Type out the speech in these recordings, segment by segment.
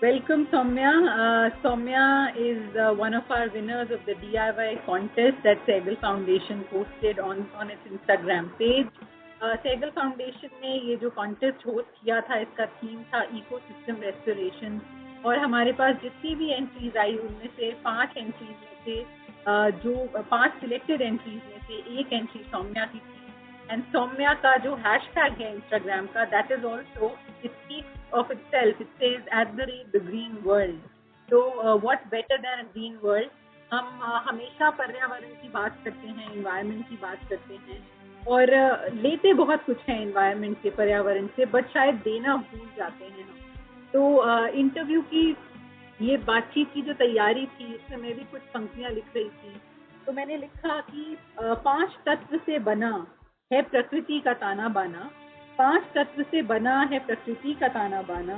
Welcome, Soumya. Soumya is one of our winners of the DIY contest that Sehgal Foundation posted on its Instagram page. Sehgal Foundation ने ये जो contest host किया था, इसका theme था ecosystem restoration, और हमारे पास जितनी भी entries आई उनमें से 5 entries में से जो 5 selected entries में से एक entry सौम्या की थी. And Soumya का जो hashtag है Instagram का, that is also, it speaks of itself. It says @ the green world. So what better than a green world? हम हमेशा पर्यावरण की बात करते हैं, environment की बात करते हैं, और लेते बहुत कुछ है environment से, पर्यावरण से, बट शायद देना भूल जाते हैं हम. तो इंटरव्यू की ये बातचीत की जो तैयारी थी, उसमें मैं भी कुछ पंक्तियां लिख रही थी. तो मैंने लिखा कि 5 तत्व से बना है प्रकृति का ताना बाना, 5 तत्व से बना है प्रकृति का ताना बाना,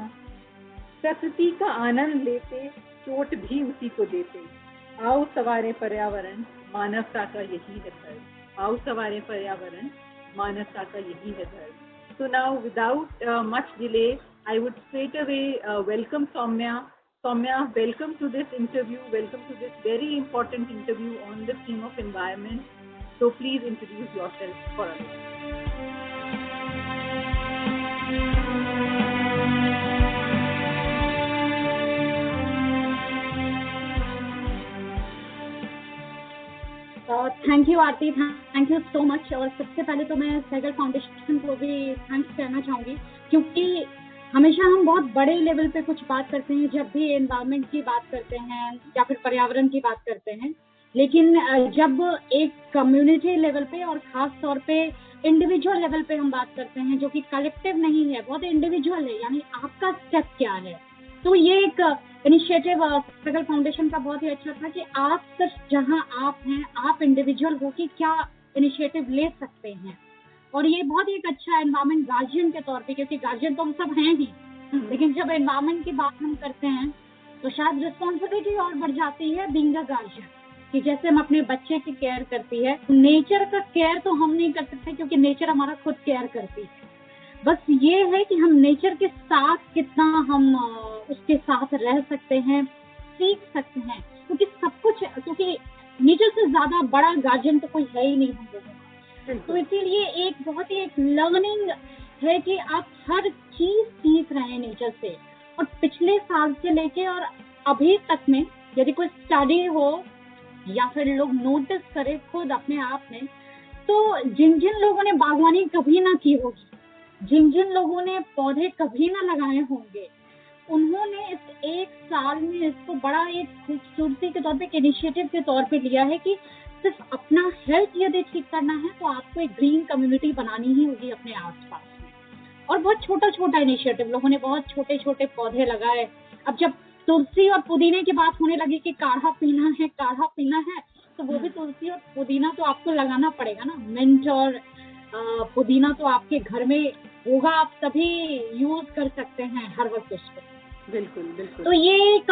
प्रकृति का आनंद लेते चोट भी उसी को देते, आओ सवारे पर्यावरण मानवता का यही है धर्म, आओ सवारे पर्यावरण मानवता का यही है धर्म. So now without much delay, I would straight away welcome Soumya. Soumya, welcome to this interview, welcome to this very important interview on the theme of environment. So please introduce yourself for us. Thank you Aarti, thank you so much. और सबसे पहले तो मैं Sehgal foundation को भी thanks कहना चाहूँगी, क्योंकि हमेशा हम बहुत बड़े लेवल पे कुछ बात करते हैं जब भी एनवायरनमेंट की बात करते हैं या फिर पर्यावरण की बात करते हैं, लेकिन जब एक कम्युनिटी लेवल पे और ख़ास तौर पे इंडिविजुअल लेवल पे हम बात करते हैं, जो कि कलेक्टिव नहीं है, बहुत इंडिविजुअल है, यानी आपका स्टेप क्या है. तो ये एक इनिशिएटिव सहगल फाउंडेशन का बहुत ही अच्छा था कि आप सिर्फ जहां आप हैं, आप इंडिविजुअल हो कि क्या इनिशिएटिव ले सकते हैं. और ये बहुत ही एक अच्छा एनवायरमेंट गार्जियन के तौर पे, क्योंकि गार्जियन तो हम सब हैं ही, लेकिन जब एनवायरमेंट की बात हम करते हैं तो शायद रिस्पॉन्सिबिलिटी और बढ़ जाती है बीइंग अ गार्जियन, कि जैसे हम अपने बच्चे की केयर करती है, नेचर का केयर तो हम नहीं कर सकते क्योंकि नेचर हमारा खुद केयर करती है. बस ये है कि हम नेचर के साथ कितना हम उसके साथ रह सकते हैं, सीख सकते हैं, क्योंकि सब कुछ, क्योंकि नेचर से ज्यादा बड़ा गार्जियन तो कोई है ही नहीं हम लोगों का. तो इसीलिए एक बहुत ही एक लर्निंग है कि आप हर चीज सीख रहे हैं नेचर से. और पिछले साल से लेके और अभी तक में यदि कोई स्टडी हो या फिर लोग नोटिस करें खुद अपने आप में, तो जिन जिन लोगों ने बागवानी कभी ना की होगी, जिन जिन लोगों ने पौधे कभी ना लगाए होंगे, उन्होंने इस एक साल में इसको बड़ा एक खूबसूरती के तौर पे, एक इनिशिएटिव के तौर पे लिया है कि सिर्फ अपना हेल्थ यदि ठीक करना है तो आपको एक ग्रीन कम्युनिटी बनानी ही होगी अपने आसपास में. और बहुत छोटा छोटा इनिशिएटिव, लोगों ने बहुत छोटे छोटे पौधे लगाए. अब जब तुलसी और पुदीने की बात होने लगी कि काढ़ा पीना है, तो वो भी तुलसी और पुदीना तो आपको लगाना पड़ेगा ना. मिंट और पुदीना तो आपके घर में होगा, आप तभी यूज कर सकते हैं हर वक्त उसको. बिल्कुल बिल्कुल. तो ये एक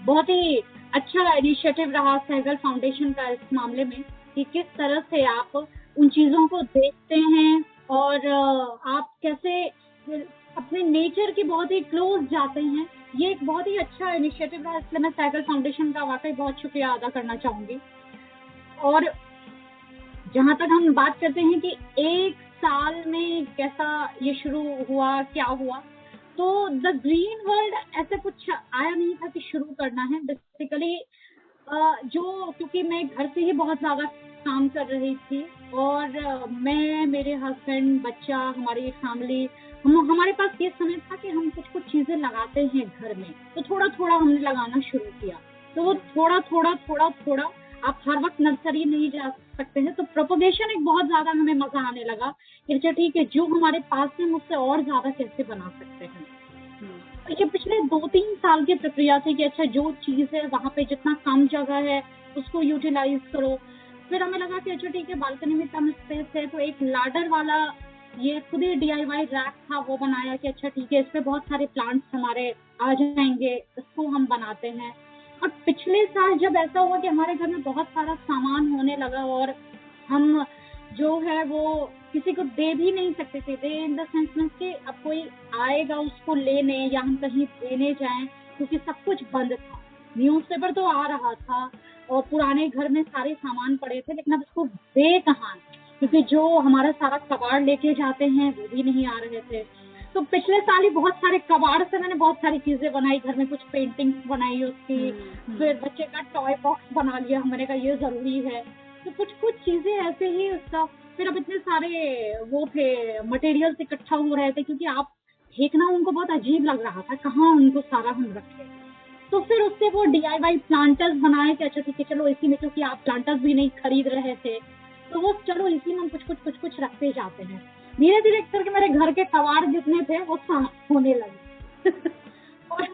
बहुत ही अच्छा इनिशिएटिव रहा सहगल फाउंडेशन का इस मामले में, कि किस तरह से आप उन चीजों को देखते हैं और आप कैसे अपने नेचर के बहुत ही क्लोज जाते हैं. ये एक बहुत ही अच्छा इनिशिएटिव रहा, इसलिए मैं सहगल फाउंडेशन का वाकई बहुत शुक्रिया अदा करना चाहूंगी. और जहां तक हम बात करते हैं कि एक साल में कैसा ये शुरू हुआ, क्या हुआ, तो द ग्रीन वर्ल्ड ऐसे कुछ आया नहीं था कि शुरू करना है. बेसिकली जो, क्योंकि मैं घर से ही बहुत ज्यादा काम कर रही थी, और मैं, मेरे हस्बैंड, बच्चा, हमारी फैमिली, हमारे पास ये समय था कि हम कुछ कुछ चीजें लगाते हैं घर में, तो थोड़ा थोड़ा हमने लगाना शुरू किया. तो वो थोड़ा थोड़ा आप हर वक्त नर्सरी नहीं जा सकते हैं, तो प्रोपोगेशन एक बहुत ज्यादा हमें मजा आने लगा कि अच्छा ठीक है, जो हमारे पास है उससे और ज्यादा कैसे बना सकते हैं. तो ये पिछले 2-3 साल की प्रक्रिया थी कि अच्छा जो चीज है वहाँ पे जितना कम जगह है उसको यूटिलाइज करो. फिर हमें लगा कि अच्छा ठीक है, बालकनी में कम स्पेस है, तो एक लाडर वाला ये खुद ही DIY रैक था, वो बनाया कि अच्छा ठीक है, इस पे बहुत सारे प्लांट्स हमारे आ जाएंगे, इसको हम बनाते हैं. और पिछले साल जब ऐसा हुआ कि हमारे घर में बहुत सारा सामान होने लगा और हम जो है वो किसी को दे भी नहीं सकते थे, दे इन द सेंस में कि अब कोई आएगा उसको लेने या हम कहीं देने जाएं, क्योंकि सब कुछ बंद था। न्यूज़पेपर तो आ रहा था और पुराने घर में सारे सामान पड़े थे, लेकिन अब इसको दे कहाँ, क्योंकि जो हमारा सारा कबाड़ लेके जाते हैं वो भी नहीं आ रहे थे। तो पिछले साल ही बहुत सारे कबाड़ से मैंने बहुत सारी चीजें बनाई, घर में कुछ पेंटिंग्स बनाई उसकी, फिर बच्चे का टॉय बॉक्स बना लिया, मैंने कहा ये जरूरी है। तो कुछ कुछ चीजें ऐसे ही उसका, फिर अब इतने सारे वो थे मटेरियल्स इकट्ठा हो रहे थे, क्योंकि आप फेंकना उनको बहुत अजीब लग रहा था, कहाँ उनको सारा हम रखे। तो फिर उससे वो DIY प्लांटर्स बनाए कि अच्छा ठीक है चलो इसी में, क्योंकि आप प्लांटर्स भी नहीं खरीद रहे थे, तो वो चलो इसी में हम कुछ कुछ रखते जाते हैं। धीरे धीरे करके मेरे घर के कबाड़ जितने थे वो साफ होने लगे और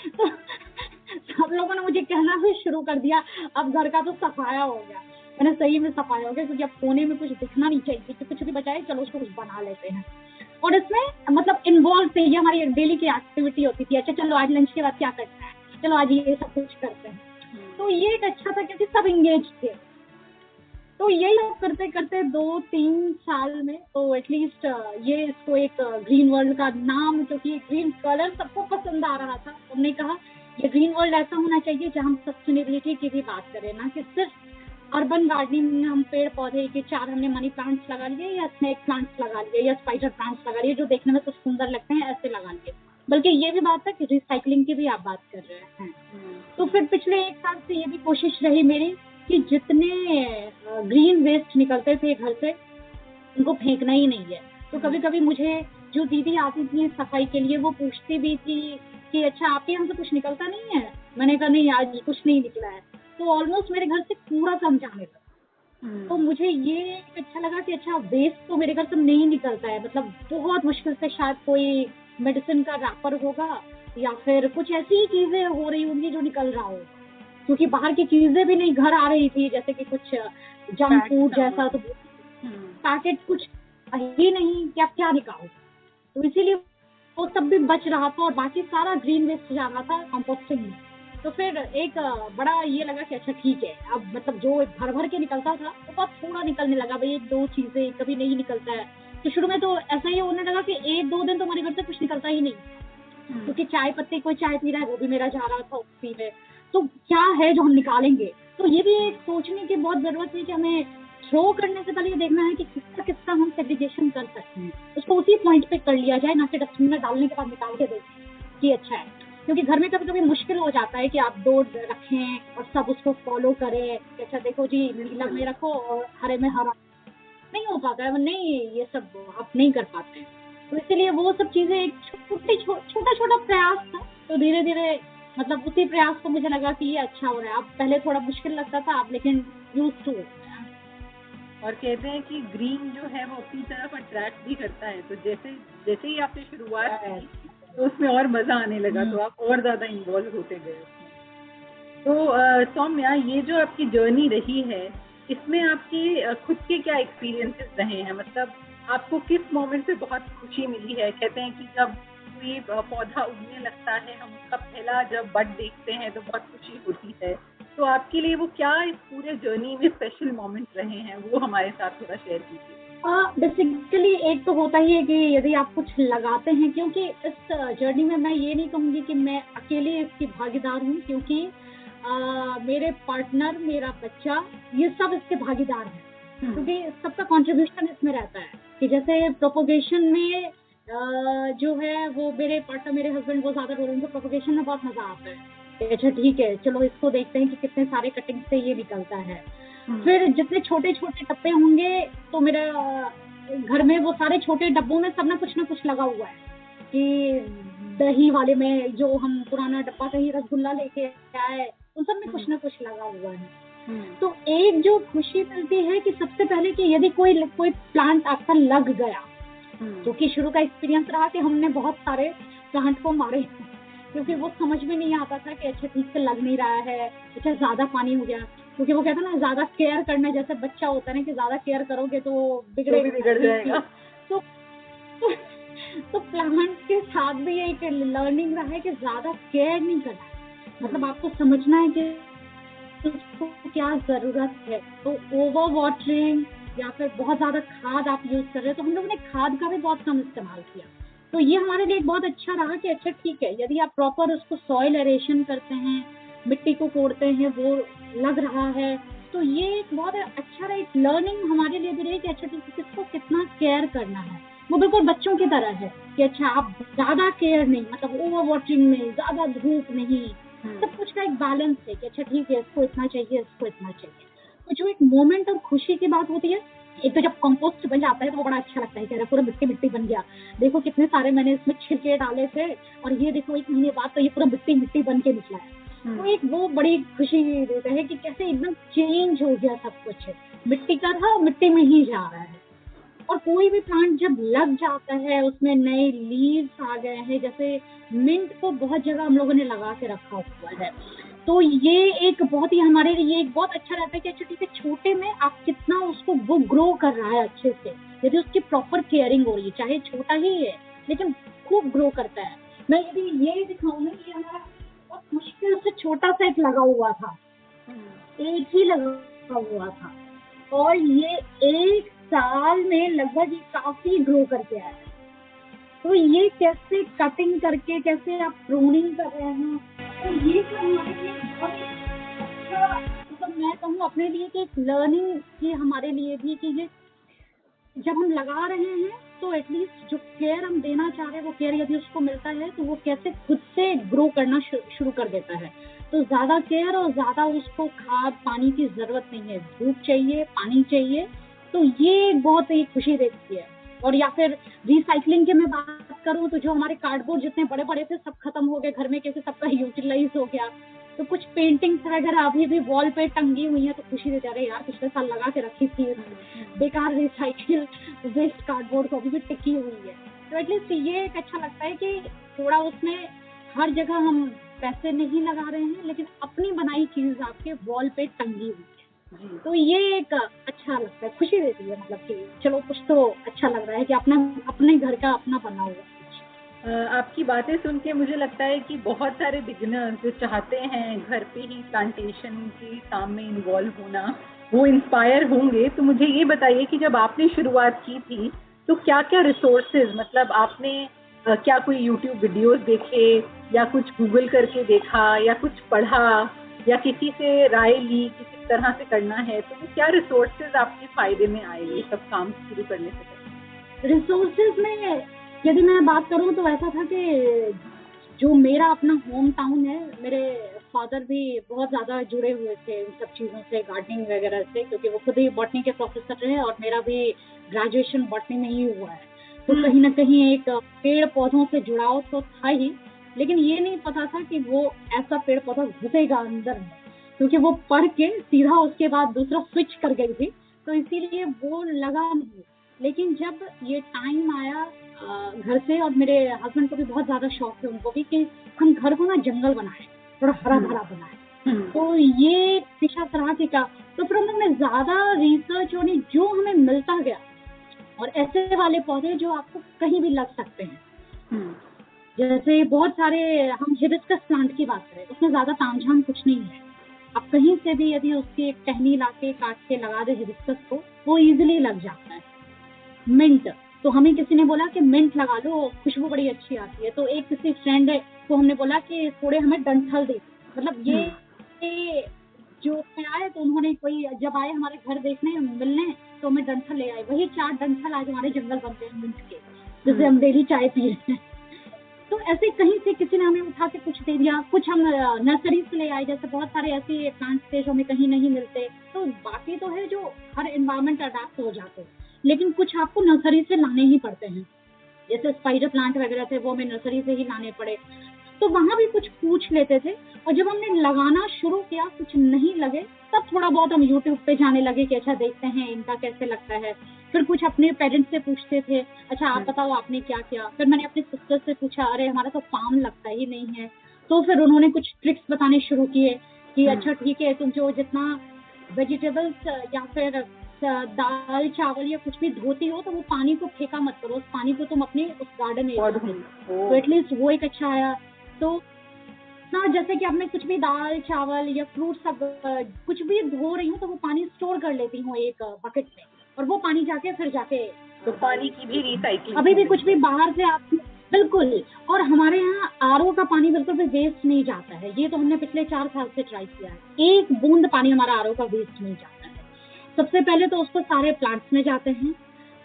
तो सब लोगों ने मुझे कहना भी शुरू कर दिया, अब घर का तो सफाया हो गया। मैंने सही में सफाया हो गया, क्योंकि अब कोने में कुछ दिखना नहीं चाहिए कि कुछ भी बचाए, चलो उसको कुछ बना लेते हैं। और इसमें मतलब इन्वॉल्व थे, ये हमारी डेली की एक्टिविटी होती थी। अच्छा चलो आज लंच के बाद क्या करना है, चलो आज ये सब कुछ करते हैं। तो ये एक अच्छा था क्योंकि सब इंगेज थे। तो यही सब करते करते 2-3 साल में तो एटलीस्ट ये इसको एक ग्रीन वर्ल्ड का नाम, क्योंकि ग्रीन कलर सबको पसंद आ रहा था, हमने कहा ये ग्रीन वर्ल्ड ऐसा होना चाहिए जहाँ हम सस्टेनेबिलिटी की भी बात करें, ना कि सिर्फ अर्बन गार्डनिंग में हम पेड़ पौधे के 4 हमने मनी प्लांट्स लगा लिए या स्नेक प्लांट्स लगा लिए या स्पाइडर प्लांट्स लगा लिए जो देखने में तो सुंदर लगते हैं ऐसे लगा लिए, बल्कि ये भी बात है कि रिसाइकलिंग की भी आप बात कर रहे हैं। तो फिर पिछले 1 साल से ये भी कोशिश रही मेरी कि जितने ग्रीन वेस्ट निकलते थे घर से उनको फेंकना ही नहीं है। तो कभी कभी मुझे जो दीदी आती थी सफाई के लिए वो पूछती भी थी कि अच्छा आपके यहाँ से कुछ निकलता नहीं है, मैंने कहा नहीं आज कुछ नहीं निकला है। तो ऑलमोस्ट मेरे घर से कूड़ा कम जाने लगा। तो मुझे ये अच्छा लगा कि अच्छा वेस्ट तो मेरे घर से नहीं निकलता है, मतलब बहुत मुश्किल से शायद कोई मेडिसिन का रैपर होगा या फिर कुछ ऐसी ही चीजें हो रही होंगी जो निकल रहा होगा, क्योंकि बाहर की चीजें भी नहीं घर आ रही थी, जैसे कि कुछ जंक फूड जैसा, तो पैकेट कुछ ही नहीं, क्या निकालो। तो इसीलिए वो सब भी बच रहा था और बाकी सारा ग्रीन वेस्ट जा रहा था कंपोस्टिंग में। तो फिर एक बड़ा ये लगा कि अच्छा ठीक है, अब मतलब जो भर भर के निकलता था वो बहुत थोड़ा निकलने लगा, भाई 1-2 चीजें कभी नहीं निकलता है। तो शुरू में तो ऐसा ही होने लगा कि 1-2 दिन तो हमारे घर से कुछ निकलता ही नहीं, क्योंकि चाय पत्ती कोई चाय पी रहा है वो भी मेरा जा रहा था उसी में, तो क्या है जो हम निकालेंगे। तो ये भी एक सोचने की बहुत जरूरत है कि हमें थ्रो करने से पहले ये देखना है कि किसका किसका हम सेग्रीगेशन कर सकते हैं, उसको उसी पॉइंट पे कर लिया जाए, ना कि डस्टबिन में डालने के बाद निकाल के देखें कि अच्छा है। क्योंकि घर में कभी कभी मुश्किल हो जाता है कि आप 2 रखें और सब उसको फॉलो करें, अच्छा देखो जी नीला में रखो और हरे में हरा, नहीं हो पाता है, नहीं ये सब आप नहीं कर पाते हैं। तो इसीलिए वो सब चीजें एक छोटा छोटा प्रयास था। तो धीरे धीरे मतलब उसी प्रयास को मुझे लगा कि ये अच्छा हो रहा है। अब पहले थोड़ा मुश्किल लगता था अब लेकिन यूज टू। और कहते हैं कि ग्रीन जो है वो अपनी तरफ अट्रैक्ट भी करता है, तो जैसे जैसे ही आपने शुरुआत की तो उसमें और मजा आने लगा, तो आप और ज्यादा इन्वॉल्व होते गए उसमें। तो सौम्या, ये जो आपकी जर्नी रही है इसमें आपके खुद के क्या एक्सपीरियंसेस रहे हैं, मतलब आपको किस मोमेंट पे बहुत खुशी मिली है? कहते हैं कि जब कोई पौधा उगने लगता है हम उसका पहला जब बड देखते हैं तो बहुत खुशी होती है, तो आपके लिए वो क्या इस पूरे जर्नी में स्पेशल मोमेंट रहे हैं, वो हमारे साथ थोड़ा शेयर कीजिए। बेसिकली एक तो होता ही है कि यदि आप कुछ लगाते हैं, क्योंकि इस जर्नी में मैं ये नहीं कहूँगी कि मैं अकेले इसकी भागीदार हूँ, क्योंकि मेरे पार्टनर, मेरा बच्चा, ये सब इसके भागीदार हैं, क्योंकि सबका कंट्रीब्यूशन इसमें रहता है। कि जैसे प्रोपोगेशन में जो है वो मेरे पार्टनर, मेरे हस्बैंड वो ज्यादा रोल, उनको प्रोपोगेशन में बहुत मजा आता है। अच्छा ठीक है चलो इसको देखते हैं कि कितने सारे कटिंग से ये निकलता है। फिर जितने छोटे छोटे डब्बे होंगे तो मेरे घर में वो सारे छोटे डब्बों में सब ना कुछ लगा हुआ है, कि दही वाले में जो हम पुराना डब्बा कहीं रसगुल्ला लेके आए उन सब में कुछ ना कुछ लगा हुआ है। तो एक जो खुशी मिलती है कि सबसे पहले कि यदि कोई प्लांट आपका लग गया, क्योंकि शुरू का एक्सपीरियंस रहा कि हमने बहुत सारे प्लांट को मारे, क्योंकि वो समझ में नहीं आता था कि अच्छा ठीक से लग नहीं रहा है, अच्छा ज्यादा पानी हो गया, क्योंकि वो कहता है ना ज्यादा केयर करना, जैसे बच्चा होता है ना कि ज्यादा केयर करोगे तो बिगड़ जाएगा। तो प्लांट के साथ भी एक लर्निंग रहा है कि ज्यादा केयर नहीं करना, मतलब आपको समझना है कि उसको क्या जरूरत है। तो ओवर वाटरिंग या फिर बहुत ज्यादा खाद आप यूज कर रहे हो, तो हम लोगों ने खाद का भी बहुत कम इस्तेमाल किया, तो ये हमारे लिए एक बहुत अच्छा रहा कि अच्छा ठीक है, यदि आप प्रॉपर उसको सॉइल एरेशन करते हैं, मिट्टी को कोड़ते हैं, वो लग रहा है, तो ये एक बहुत अच्छा एक लर्निंग हमारे लिए भी रही कि अच्छा ठीक है, किसको कितना केयर करना है। वो बिल्कुल बच्चों की तरह है कि अच्छा आप ज्यादा केयर नहीं, मतलब ओवर वाटरिंग नहीं, ज्यादा धूप नहीं, सब कुछ का एक बैलेंस है कि अच्छा ठीक है, इसको इतना चाहिए, इसको इतना चाहिए। तो जो एक मोमेंट और खुशी की बात होती है, एक तो जब कंपोस्ट बन जाता है तो वो बड़ा अच्छा लगता है कि अरे पूरा मिट्टी मिट्टी बन गया, देखो कितने सारे मैंने इसमें छिलके डाले थे और ये देखो 1 महीने बाद तो ये पूरा मिट्टी मिट्टी बन के निकला है। तो एक वो बड़ी खुशी देता है कि कैसे एकदम चेंज हो गया सब कुछ, मिट्टी का था मिट्टी में ही जा रहा है। और कोई भी प्लांट जब लग जाता है, उसमें नए लीव्स आ गए हैं, जैसे मिंट को बहुत जगह हम लोगों ने लगा के रखा हुआ है, तो ये एक बहुत ही हमारे लिए एक बहुत अच्छा रहता है कि अच्छा ठीक है, छोटे में आप कितना उसको वो ग्रो कर रहा है अच्छे से, यदि उसकी प्रॉपर केयरिंग हो रही है, चाहे छोटा ही है लेकिन खूब ग्रो करता है। मैं यदि ये दिखाऊं ना, ये हमारा बहुत मुश्किल से छोटा सा एक लगा हुआ था, एक ही लगा हुआ था, और ये 1 साल में लगभग ये काफी ग्रो करके आया है। तो ये कैसे कटिंग करके कैसे आप प्रूनिंग कर रहे हैं, तो ये सब हमारे लिए बहुत अच्छा, मतलब मैं कहूँ अपने लिए कि एक लर्निंग की हमारे लिए भी कि ये जब हम लगा रहे हैं तो एटलीस्ट जो केयर हम देना चाह रहे हैं वो केयर यदि उसको मिलता है तो वो कैसे खुद से ग्रो करना शुरू कर देता है। तो ज्यादा केयर और ज्यादा उसको खाद पानी की जरूरत नहीं है, धूप चाहिए, पानी चाहिए, तो ये बहुत ही खुशी देती है। और या फिर रिसाइकलिंग की मैं बात करूं तो जो हमारे कार्डबोर्ड जितने बड़े बड़े थे सब खत्म हो गए घर में, कैसे सबका यूटिलाइज हो गया। तो कुछ पेंटिंग्स अगर अभी भी वॉल पे टंगी हुई है तो खुशी दे जा रहे यार पिछले साल लगा के रखी थी, बेकार रिसाइकिल वेस्ट कार्डबोर्ड को अभी भी टिकी हुई है। तो एटलीस्ट ये एक अच्छा लगता है कि थोड़ा उसमें हर जगह हम पैसे नहीं लगा रहे हैं लेकिन अपनी बनाई चीज आपके वॉल पे टंगी हुई है। तो ये एक अच्छा लगता है, खुशी देती है, मतलब कि चलो कुछ तो अच्छा लग रहा है कि अपना अपने घर का अपना बना हुआ। आपकी बातें सुन के मुझे लगता है कि बहुत सारे बिगिनर्स जो चाहते हैं घर पे ही प्लांटेशन के काम में इन्वॉल्व होना, वो इंस्पायर होंगे। तो मुझे ये बताइए कि जब आपने शुरुआत की थी तो क्या क्या रिसोर्सेज, मतलब आपने क्या कोई यूट्यूब वीडियोस देखे या कुछ गूगल करके देखा या कुछ पढ़ा या किसी से राय ली कि किस तरह से करना है, तो वो क्या रिसोर्सेज आपके फायदे में आए ये सब काम शुरू करने से पहले? रिसोर्सेज में यदि मैं बात करूं तो ऐसा था कि जो मेरा अपना होम टाउन है, मेरे फादर भी बहुत ज़्यादा जुड़े हुए थे इन सब चीज़ों से, गार्डनिंग वगैरह से, क्योंकि वो खुद ही बॉटनी के प्रोफेसर रहे और मेरा भी ग्रेजुएशन बॉटनी में ही हुआ है। तो कहीं ना कहीं एक पेड़ पौधों से जुड़ाव तो था ही, लेकिन ये नहीं पता था कि वो ऐसा पेड़ पौधा घुसेगा अंदर में, क्योंकि वो पढ़ के सीधा उसके बाद दूसरा स्विच कर गई थी, तो इसीलिए वो लगा नहीं। लेकिन जब ये टाइम आया घर से, और मेरे हस्बैंड को भी बहुत ज्यादा शौक है उनको भी कि हम घर को ना जंगल बनाए, थोड़ा हरा भरा बनाए, तो ये दिशा तरह की का, तो फिर हमने ज्यादा रिसर्च होनी, जो हमें मिलता गया, और ऐसे वाले पौधे जो आपको कहीं भी लग सकते हैं। जैसे बहुत सारे हम हिबिस्कस प्लांट की बात करें, उसमें ज्यादा तामझाम कुछ नहीं है, आप कहीं से भी यदि उसकी एक टहनी लाके काट के लगा दे हिबिस्कस को, वो इजिली लग जाता है। मिंट, तो हमें किसी ने बोला कि मिंट लगा लो, खुशबू बड़ी अच्छी आती है, तो एक किसी फ्रेंड को हमने बोला कि थोड़े हमें डंठल दे, मतलब ये जो आए तो उन्होंने कोई जब आए हमारे घर देखने मिलने तो हमें डंठल ले आए, वही 4 डंठल आज हमारे जंगल बन गए मिंट के, जिससे हम डेली चाय पी रहे हैं। तो ऐसे कहीं से किसी ने हमें उठा के कुछ दे दिया, कुछ हम नर्सरी से ले आए, जैसे बहुत सारे ऐसे प्लांट्स थे जो हमें कहीं नहीं मिलते। तो बाकी तो है जो हर एनवायरमेंट अडेप्ट हो जाते हैं, लेकिन कुछ आपको नर्सरी से लाने ही पड़ते हैं, जैसे स्पाइडर प्लांट वगैरह थे वो हमें नर्सरी से ही लाने पड़े। तो वहां भी कुछ पूछ लेते थे, और जब हमने लगाना शुरू किया कुछ नहीं लगे, तब थोड़ा बहुत हम यूट्यूब पे जाने लगे कि अच्छा देखते हैं इनका कैसे लगता है। फिर कुछ अपने पेरेंट्स से पूछते थे, अच्छा आप बताओ आपने क्या किया। फिर मैंने अपने सिस्टर से पूछा, अरे हमारा तो फार्म लगता ही नहीं है। तो फिर उन्होंने कुछ ट्रिक्स बताने शुरू किए कि अच्छा ठीक है, तुम जो जितना वेजिटेबल्स या फिर दाल चावल या कुछ भी धोती हो तो वो पानी को फेंका मत करो, उस पानी को तुम अपने उस गार्डन एरिया में, तो एटलीस्ट वो एक अच्छा आया। तो ना जैसे कि अब मैं कुछ भी दाल चावल या फ्रूट सब कुछ भी धो रही हूँ तो वो पानी स्टोर कर लेती हूँ एक बकेट में, और वो पानी जाके फिर जाके, तो पानी की भी रिसाइकलिंग, अभी भी कुछ भी बाहर से आप, बिल्कुल। और हमारे यहाँ आरओ का पानी बिल्कुल भी वेस्ट नहीं जाता है, ये तो हमने पिछले 4 साल से ट्राई किया है। एक बूंद पानी हमारा आरओ का वेस्ट नहीं जाता है। सबसे पहले तो उसको सारे प्लांट्स में जाते हैं,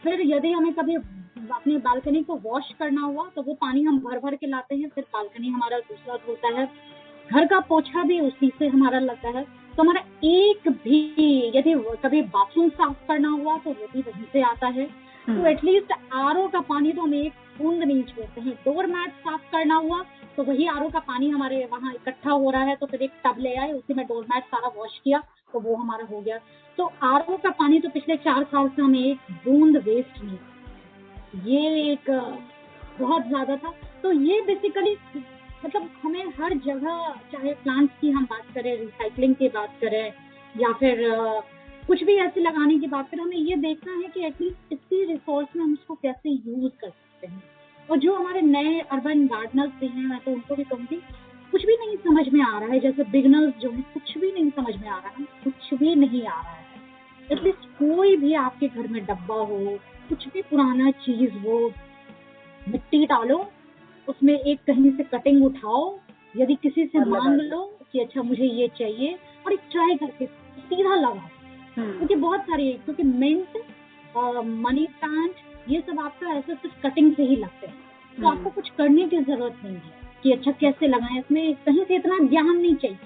फिर यदि हमें कभी अपनी बालकनी को वॉश करना हुआ तो वो पानी हम भर भर के लाते हैं, फिर बालकनी हमारा दूसरा धोता है, घर का पोछा भी उसी से हमारा लगता है। तो हमारा एक भी यदि कभी बाथरूम साफ करना हुआ तो वो भी वहीं से आता है। तो एटलीस्ट आरओ का पानी तो हम एक बूंद नहीं छोड़ते हैं। डोर मैट साफ करना हुआ तो वही आरओ का पानी हमारे वहाँ इकट्ठा हो रहा है, तो फिर एक टब ले आए, उसी में डोर मैट सारा वॉश किया तो वो हमारा हो गया। तो आरओ का पानी तो पिछले 4 साल से हमें एक बूंद वेस्ट नहीं, ये एक बहुत ज्यादा था। तो ये बेसिकली मतलब हमें हर जगह, चाहे प्लांट्स की हम बात करें, रिसाइकलिंग की बात करें, या फिर कुछ भी ऐसे लगाने की बात करें, हमें ये देखना है कि एटलीस्ट इसी रिसोर्स में हम उसको कैसे यूज कर सकते हैं। और जो हमारे नए अर्बन गार्डनर्स भी हैं, मैं तो उनको भी कहूँगी, कुछ भी नहीं समझ में आ रहा है, जैसे बिगनर्स जो है कुछ भी नहीं समझ में आ रहा है, कुछ भी नहीं आ रहा है, एटलीस्ट कोई भी आपके घर में डब्बा हो, कुछ भी पुराना चीज हो, मिट्टी डालो उसमें, एक कहीं से कटिंग उठाओ, यदि किसी से मांग लो कि अच्छा मुझे ये चाहिए, और एक ट्राई करके सीधा लगाओ। क्योंकि बहुत सारी, क्योंकि मिंट, मनी प्लांट, ये सब आपका ऐसे सिर्फ कटिंग से ही लगते हैं, तो आपको कुछ करने की जरूरत नहीं है कि अच्छा कैसे लगाएं, इसमें कहीं से इतना ज्ञान नहीं चाहिए,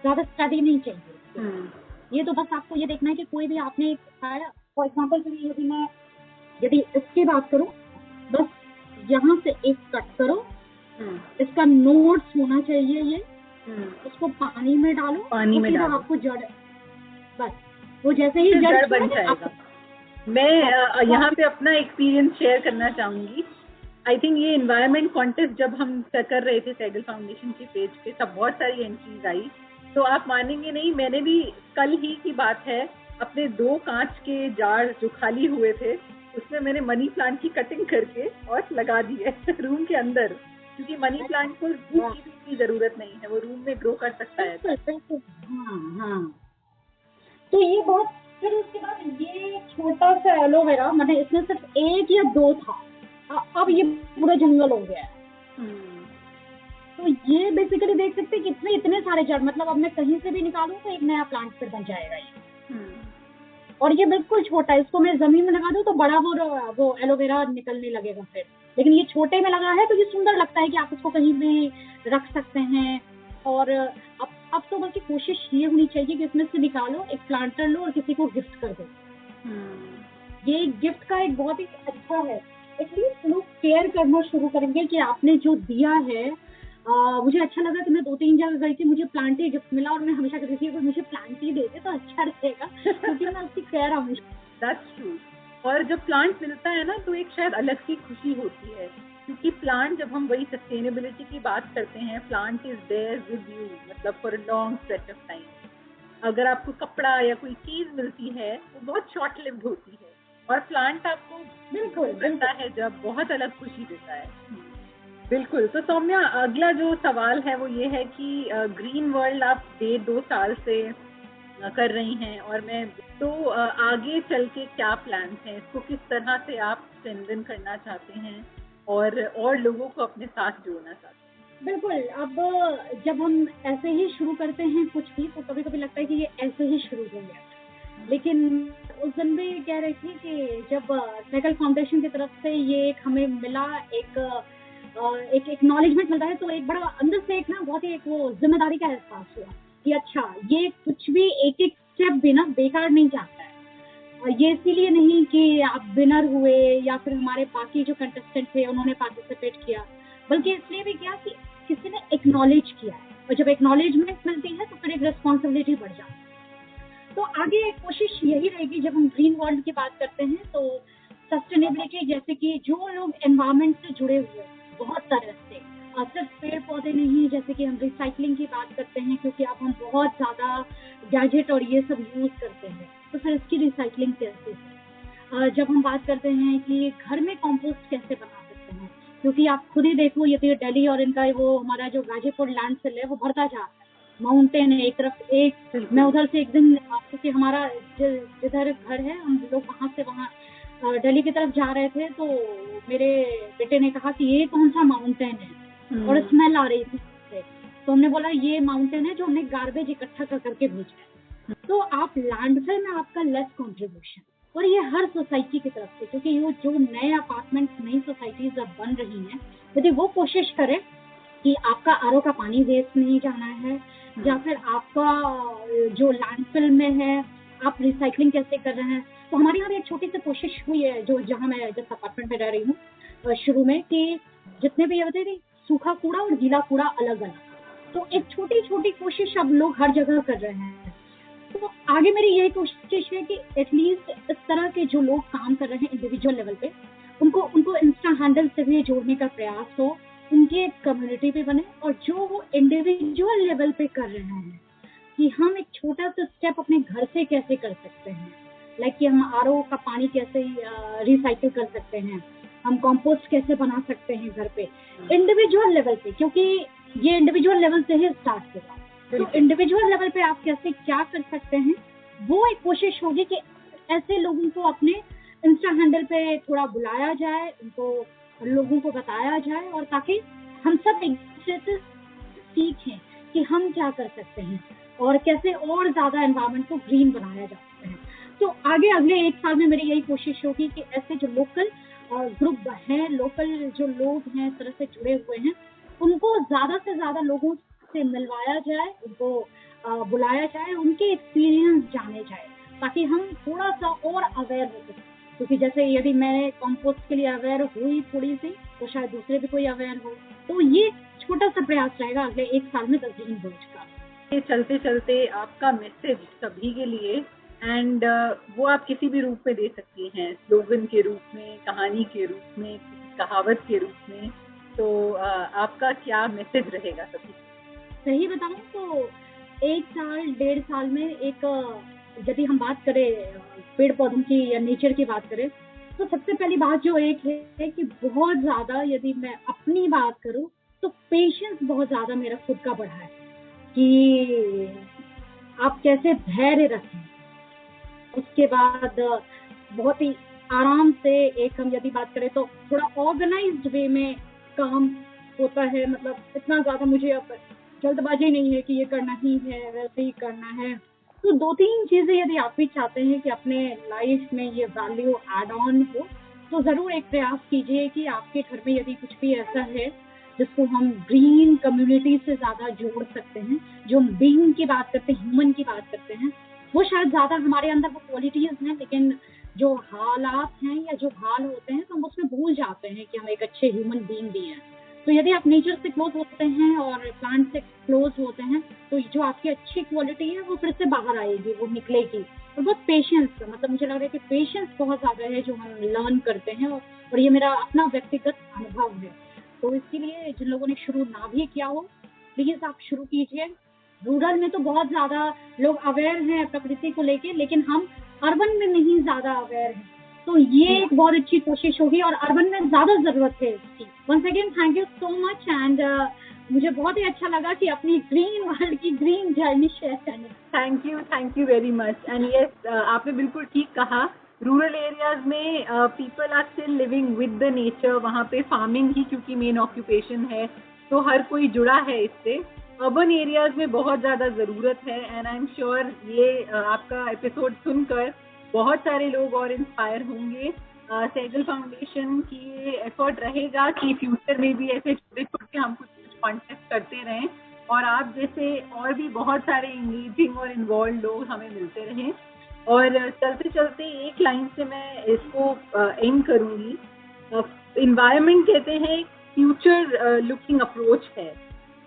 ज्यादा स्टडी नहीं चाहिए। ये तो बस आपको ये देखना है कि कोई भी आपने खाया, फॉर एग्जाम्पल यदि इसकी बात करूं, बस यहाँ से एक कट करो, इसका नोट्स होना चाहिए ये, उसको पानी में डालो, पानी में डालो, आपको जड़, बस वो जैसे ही जड़ बन जाएगा। मैं यहाँ पे अपना एक्सपीरियंस शेयर करना चाहूंगी। आई थिंक ये एनवायरनमेंट कॉन्टेस्ट जब हम कर रहे थे सैगल फाउंडेशन के पेज पे, तब बहुत सारी एंट्रीज आई। तो आप मानेंगे नहीं, मैंने भी कल ही की बात है, अपने 2 कांच के जार जो खाली हुए थे उसमें मैंने मनी प्लांट की कटिंग करके और लगा दी है रूम के अंदर, क्योंकि मनी प्लांट को धूप की जरूरत नहीं है, वो रूम में ग्रो कर सकता है। हाँ। तो ये बहुत, फिर उसके बाद ये छोटा सा एलोवेरा, मतलब इसमें सिर्फ 1 या 2 था, अब ये पूरा जंगल हो गया है। तो ये बेसिकली देख सकते हैं कि इतने सारे जड़, मतलब अब मैं कहीं से भी निकालूं तो एक नया प्लांट फिर बन जाएगा ये। और ये बिल्कुल छोटा है, इसको मैं जमीन में लगा दूं तो बड़ा वो एलोवेरा निकलने लगेगा फिर, लेकिन ये छोटे में लगा है तो ये सुंदर लगता है कि आप इसको कहीं भी रख सकते हैं। और अब तो बल्कि कोशिश ये होनी चाहिए कि इसमें से निकालो, एक प्लांटर लो और किसी को गिफ्ट कर दो। ये गिफ्ट का एक बहुत ही अच्छा है, एटलीस्ट लोग केयर करना शुरू करेंगे कि आपने जो दिया है। मुझे अच्छा लगा कि मैं 2-3 जगह गई थी, मुझे प्लांट ही गिफ्ट मिला, और मैं हमेशा कहती थी मुझे प्लांट ही दे दे तो अच्छा रहेगा, क्योंकि मैं उसकी केयर हमेशा। That's true. और जब प्लांट मिलता है ना तो एक शायद अलग सी खुशी होती है, क्योंकि प्लांट, जब हम वही सस्टेनेबिलिटी की बात करते हैं, plant is there with you, मतलब for a long stretch of time. अगर आपको कपड़ा या कोई चीज मिलती है वो बहुत शॉर्ट लिव्ड होती है, और प्लांट आपको बिल्कुल मिलता है जब बहुत अलग खुशी देता है। बिल्कुल। तो सौम्या, अगला जो सवाल है वो ये है कि ग्रीन वर्ल्ड आप 1.5-2 साल से कर रही हैं, और मैं तो आगे चल के क्या प्लान हैं, इसको किस तरह से आप स्ट्रेंथन करना चाहते हैं और लोगों को अपने साथ जोड़ना चाहते हैं? बिल्कुल। अब जब हम ऐसे ही शुरू करते हैं कुछ भी, तो कभी कभी लगता है कि ये ऐसे ही शुरू हो गया, लेकिन उस दिन भी कह रही थी कि जब सैगल फाउंडेशन की तरफ से ये एक हमें मिला, एक एक्नॉलेजमेंट मिलता है, तो एक बड़ा अंदर से एक ना बहुत ही एक वो जिम्मेदारी का एहसास हुआ कि अच्छा, ये कुछ भी एक स्टेप भी ना बेकार नहीं जाता है। ये इसीलिए नहीं कि आप विनर हुए या फिर हमारे बाकी जो कंटेस्टेंट थे उन्होंने पार्टिसिपेट किया, बल्कि इसलिए भी किया कि किसी ने एक्नॉलेज किया है, और जब एक्नॉलेजमेंट मिलती है तो फिर एक रिस्पॉन्सिबिलिटी बढ़ जाती है। तो आगे कोशिश यही रहेगी, जब हम ग्रीन वर्ल्ड की बात करते हैं तो सस्टेनेबिलिटी, जैसे कि जो लोग एनवायरमेंट से जुड़े हुए बहुत तरह से, सिर्फ पेड़ पौधे नहीं, जैसे कि हम रिसाइकलिंग की बात करते हैं, क्योंकि अब हम बहुत ज़्यादा गैजेट और ये सब यूज़ करते हैं, तो फिर इसकी रिसाइकलिंग कैसे है। जब हम बात करते हैं कि घर में कंपोस्ट कैसे बना सकते हैं, क्योंकि आप खुद ही देखो, ये दिल्ली और इनका वो हमारा जो गाजीपुर लैंडफिल है वो भरता जा रहा है, माउंटेन है एक तरफ, एक मैं उधर से एक दिन, क्योंकि हमारा जिधर घर है हम लोग वहाँ से वहाँ दिल्ली की तरफ जा रहे थे तो मेरे बेटे ने कहा कि ये कौन सा माउंटेन है, और स्मेल आ रही थी उससे। तो हमने बोला ये माउंटेन है जो हमने गार्बेज इकट्ठा कर करके भेजा है। तो आप लैंडफिल में आपका लेस कंट्रीब्यूशन, और ये हर सोसाइटी की तरफ से, क्योंकि ये जो नए अपार्टमेंट नई सोसाइटीज अब बन रही हैं, यदि वो कोशिश करें कि आपका आरओ का पानी वेस्ट नहीं जाना है, या फिर आपका जो लैंडफिल में है आप रिसाइकलिंग कैसे कर रहे हैं। तो हमारे यहाँ भी एक छोटी सी कोशिश हुई है, जो जहाँ मैं जिस अपार्टमेंट में रह रही हूँ शुरू में, कि जितने भी ये होते हैं सूखा कूड़ा और गीला कूड़ा अलग अलग, तो एक छोटी छोटी कोशिश अब लोग हर जगह कर रहे हैं। तो आगे मेरी यही कोशिश है कि एटलीस्ट इस तरह के जो लोग काम कर रहे हैं इंडिविजुअल लेवल पे, उनको इंस्टा हैंडल से भी जोड़ने का प्रयास हो, उनकी एक कम्युनिटी भी बने, और जो वो इंडिविजुअल लेवल पे कर रहे हैं कि हम एक छोटा सा स्टेप अपने घर से कैसे कर सकते हैं, लाइक कि हम आरओ का पानी कैसे रिसाइकिल कर सकते हैं, हम कंपोस्ट कैसे बना सकते हैं घर पे इंडिविजुअल लेवल पे, क्योंकि ये इंडिविजुअल लेवल से ही स्टार्ट होगा। तो इंडिविजुअल लेवल पे आप कैसे क्या कर सकते हैं, वो एक कोशिश होगी कि ऐसे लोगों को अपने इंस्टा हैंडल पे थोड़ा बुलाया जाए, उनको लोगों को बताया जाए, और ताकि हम सब एक दूसरे से सीखें कि हम क्या कर सकते हैं और कैसे और ज्यादा एनवायरनमेंट को ग्रीन बनाया जा सकता है। तो आगे अगले 1 साल में मेरी यही कोशिश होगी कि ऐसे जो लोकल ग्रुप हैं, लोकल जो लोग हैं इस तरह से जुड़े हुए हैं, उनको ज्यादा से ज्यादा लोगों से मिलवाया जाए, उनको बुलाया जाए, उनके एक्सपीरियंस जाने जाए, ताकि हम थोड़ा सा और अवेयर हो सकें। क्योंकि जैसे यदि मैं कंपोस्ट के लिए अवेयर हुई थोड़ी सी, तो शायद दूसरे भी कोई अवेयर हो। तो ये छोटा सा प्रयास रहेगा अगले 1 साल में तस्दीन रोज का। चलते चलते आपका मैसेज सभी के लिए, एंड वो आप किसी भी रूप में दे सकती हैं, स्लोगन के रूप में, कहानी के रूप में, कहावत के रूप में। तो आपका क्या मैसेज रहेगा सभी? सही बताऊं तो 1 साल 1.5 साल में एक, यदि हम बात करें पेड़ पौधों की या नेचर की बात करें, तो सबसे पहली बात जो एक है कि बहुत ज्यादा, यदि मैं अपनी बात करूं तो पेशेंस बहुत ज्यादा मेरा खुद का बढ़ा है, कि आप कैसे धैर्य रखें। उसके बाद बहुत ही आराम से, एक हम यदि बात करें तो थोड़ा ऑर्गेनाइज्ड वे में काम होता है, मतलब इतना ज्यादा मुझे अब जल्दबाजी नहीं है कि ये करना ही है, वैसे ही करना है। तो 2-3 चीजें यदि आप भी चाहते हैं कि अपने लाइफ में ये वैल्यू एड ऑन हो, तो जरूर एक प्रयास कीजिए कि आपके घर में यदि कुछ भी ऐसा है जिसको हम ग्रीन कम्युनिटी से ज्यादा जोड़ सकते हैं, जो बीइंग की बात करते हैं, ह्यूमन की बात करते हैं, वो शायद ज्यादा हमारे अंदर वो क्वालिटीज हैं, लेकिन जो हालात हैं या जो हाल होते हैं तो हम उसमें भूल जाते हैं कि हम एक अच्छे ह्यूमन बीइंग भी हैं। तो यदि आप नेचर से क्लोज होते हैं और प्लांट से क्लोज होते हैं, तो जो आपकी अच्छी क्वालिटी है वो फिर से बाहर आएगी, वो निकलेगी। और बहुत पेशेंस, मतलब मुझे लग रहा है कि पेशेंस बहुत ज्यादा है जो हम लर्न करते हैं, और ये मेरा अपना व्यक्तिगत अनुभव है। तो इसके लिए जिन लोगों ने शुरू ना भी किया हो, प्लीज आप शुरू कीजिए। रूरल में तो बहुत ज्यादा लोग अवेयर हैं प्रकृति को लेके, लेकिन हम अर्बन में नहीं ज्यादा अवेयर हैं। तो ये एक बहुत अच्छी कोशिश होगी, और अर्बन में ज्यादा जरूरत है इसकी। Once again thank you so much, and मुझे बहुत ही अच्छा लगा कि अपनी ग्रीन वर्ल्ड की ग्रीन जर्नी शेयर करने। Thank you very much. And yes, आपने बिल्कुल ठीक कहा, रूरल एरियाज में people are still living with the nature, वहाँ पे फार्मिंग ही क्योंकि मेन ऑक्यूपेशन है, तो हर कोई जुड़ा है इससे। अर्बन एरियाज में बहुत ज़्यादा ज़रूरत है, एंड आई एम श्योर ये आपका एपिसोड सुनकर बहुत सारे लोग और इंस्पायर होंगे। सहगल फाउंडेशन की ये एफर्ट रहेगा कि फ्यूचर में भी ऐसे छोटे छोटे हम कुछ कॉन्टेस्ट करते रहें, और आप जैसे और भी बहुत सारे इंगेजिंग और इन्वॉल्व लोग हमें मिलते रहें। और चलते चलते एक लाइन से मैं इसको एंड करूँगी। इन्वायरमेंट कहते हैं फ्यूचर लुकिंग अप्रोच है,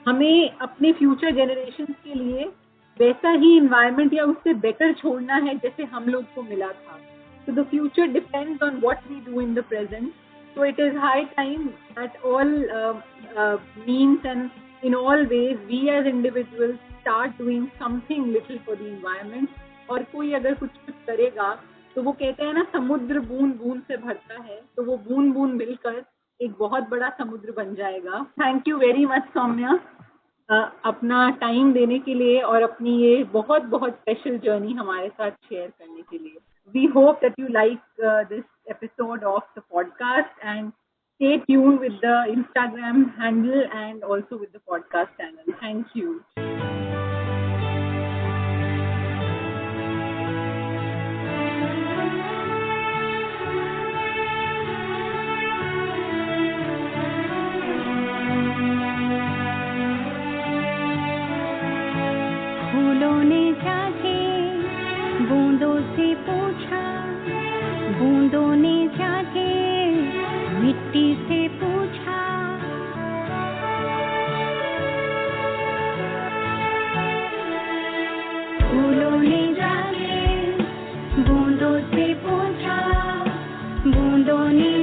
हमें अपने फ्यूचर जनरेशन के लिए वैसा ही इन्वायरमेंट या उससे बेटर छोड़ना है जैसे हम लोग को मिला था। So the future depends on what we do in the present. So it is high time at all means and in all ways we as individuals start doing something little for the environment. और कोई अगर कुछ करेगा तो वो कहते हैं ना, समुद्र बूंद बूंद से भरता है, तो वो बूंद बूंद मिलकर एक बहुत बड़ा समुद्र बन जाएगा। Thank you very much Saumya, अपना टाइम देने के लिए और अपनी ये बहुत बहुत स्पेशल जर्नी हमारे साथ शेयर करने के लिए। We hope that you like this episode of the podcast, and stay tuned with the Instagram handle and also with the podcast channel. Thank you. फूलों ने जाके बूंदों से पूछा, बूंदों ने जाके मिट्टी से पूछा, फूलों ने जाके बूंदों से पूछा, बूंदों ने